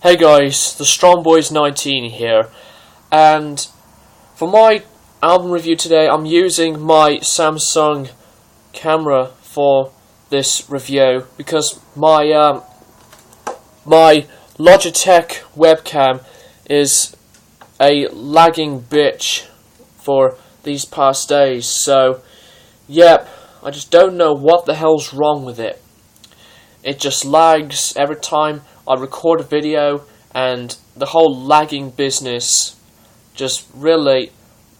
Hey guys, the Strong Boys 19 here, and for my album review today I'm using my Samsung camera for this review because my Logitech webcam is a lagging bitch for these past days, so yep, I just don't know what the hell's wrong with it. It just lags every time I record a video, and the whole lagging business just really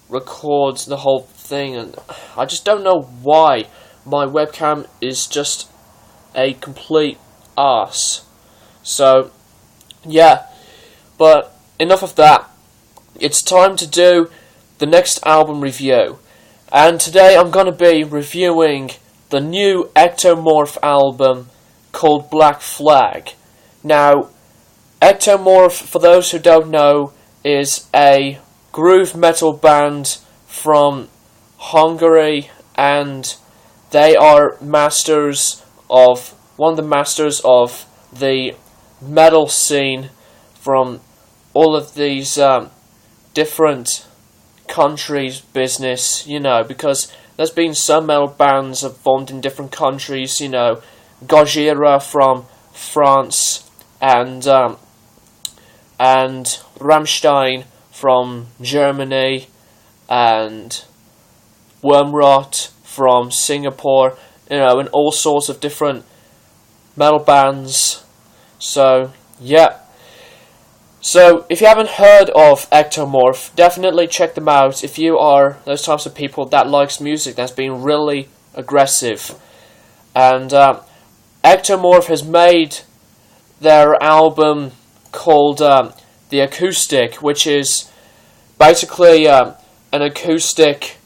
records the whole thing, and I just don't know why my webcam is just a complete arse. So yeah, but enough of that. It's time to do the next album review, and today I'm going to be reviewing the new Ectomorph album called Black Flag. Now, Ektomorf, for those who don't know, is a groove metal band from Hungary, and they are one of the masters of the metal scene from all of these different countries' business, because there's been some metal bands have formed in different countries, Gojira from France, and Rammstein from Germany, and Wormrot from Singapore, and all sorts of different metal bands. So yeah. So if you haven't heard of Ektomorph, definitely check them out if you are those types of people that likes music that's been really aggressive. And Ektomorph has made their album called The Acoustic, which is basically an acoustic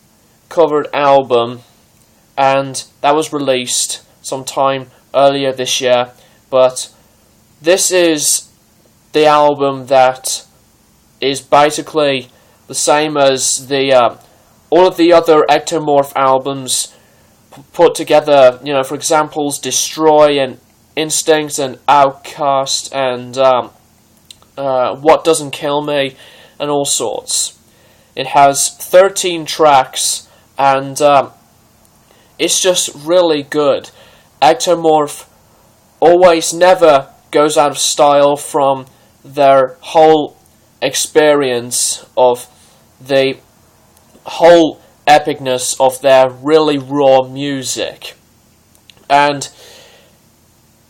covered album, and that was released sometime earlier this year. But this is the album that is basically the same as the all of the other Ektomorph albums put together, for examples, Destroy and Instinct and Outcast and What Doesn't Kill Me and all sorts. It has 13 tracks, and it's just really good. Ektomorph always never goes out of style from their whole experience of the whole epicness of their really raw music. And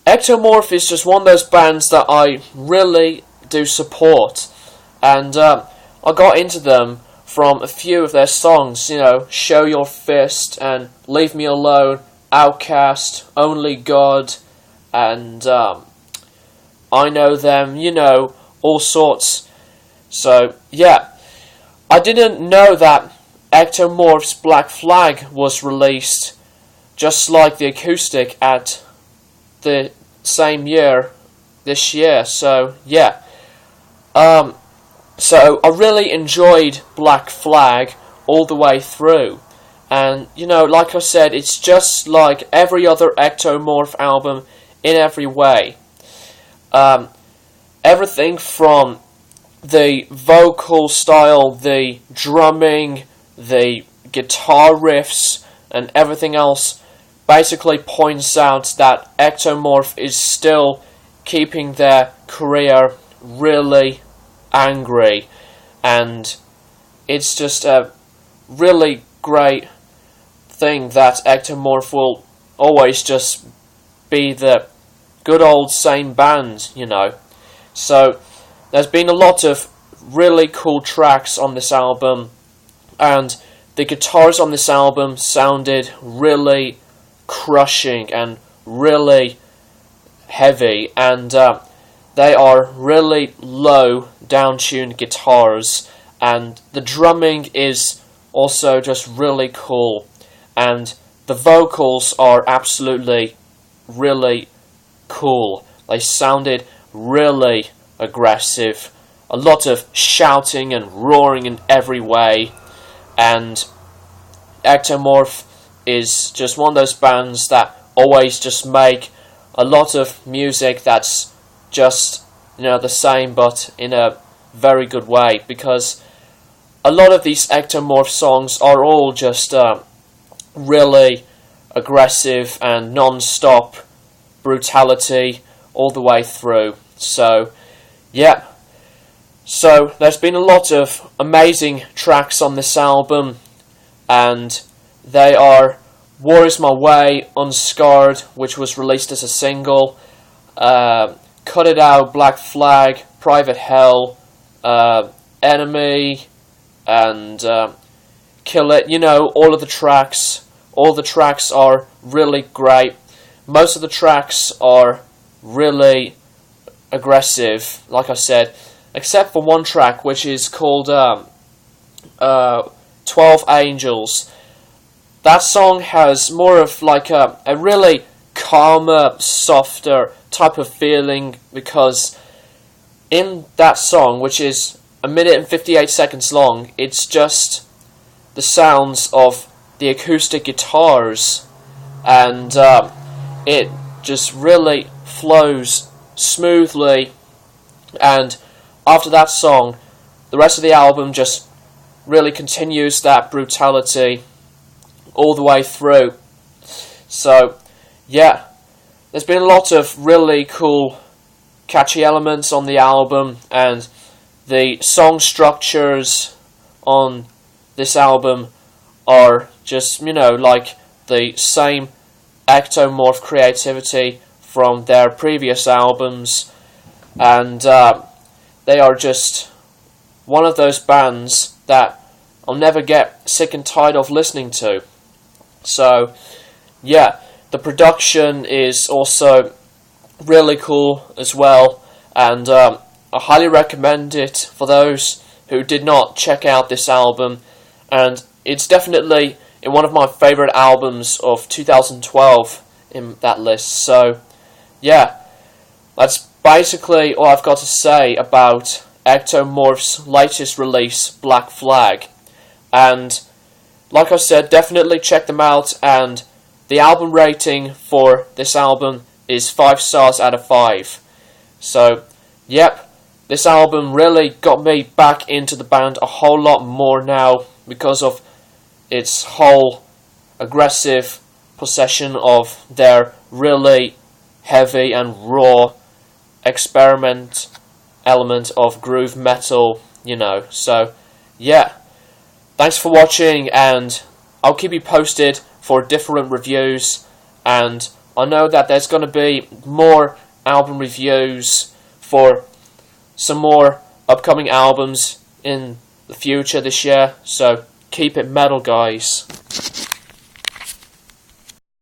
Ektomorph is just one of those bands that I really do support, and I got into them from a few of their songs, Show Your Fist and Leave Me Alone, Outcast, Only God, and I Know Them, all sorts. So yeah, I didn't know that Ektomorph's Black Flag was released just like the acoustic at the same year this year. So yeah, so I really enjoyed Black Flag all the way through, and like I said, it's just like every other Ektomorph album in every way. Everything from the vocal style, the drumming, the guitar riffs, and everything else basically points out that Ektomorph is still keeping their career really angry, and it's just a really great thing that Ektomorph will always just be the good old same band, So there's been a lot of really cool tracks on this album, and the guitars on this album sounded really crushing and really heavy, and they are really low down-tuned guitars, and the drumming is also just really cool, and the vocals are absolutely really cool. They sounded really aggressive, a lot of shouting and roaring in every way, and Ektomorph is just one of those bands that always just make a lot of music that's just, the same, but in a very good way, because a lot of these Ectomorph songs are all just really aggressive and non-stop brutality all the way through. So, yeah. So, there's been a lot of amazing tracks on this album, and they are War Is My Way, Unscarred, which was released as a single, Cut It Out, Black Flag, Private Hell, Enemy, and Kill It. All of the tracks. All the tracks are really great. Most of the tracks are really aggressive, like I said, except for one track which is called 12 Angels. That song has more of like a really calmer, softer type of feeling, because in that song, which is 1 minute and 58 seconds long, it's just the sounds of the acoustic guitars, and it just really flows smoothly. And after that song, the rest of the album just really continues that brutality all the way through. So, yeah, there's been a lot of really cool, catchy elements on the album, and the song structures on this album are just, like the same Ectomorph creativity from their previous albums, and they are just one of those bands that I'll never get sick and tired of listening to. So, yeah, the production is also really cool as well, and I highly recommend it for those who did not check out this album, and it's definitely in one of my favourite albums of 2012 in that list. So, yeah, that's basically all I've got to say about Ektomorph's latest release, Black Flag. And, like I said, definitely check them out, and the album rating for this album is 5 stars out of 5. So, yep, this album really got me back into the band a whole lot more now, because of its whole aggressive possession of their really heavy and raw experiment element of groove metal, So, yeah, thanks for watching, and I'll keep you posted for different reviews, and I know that there's going to be more album reviews for some more upcoming albums in the future this year, so keep it metal, guys.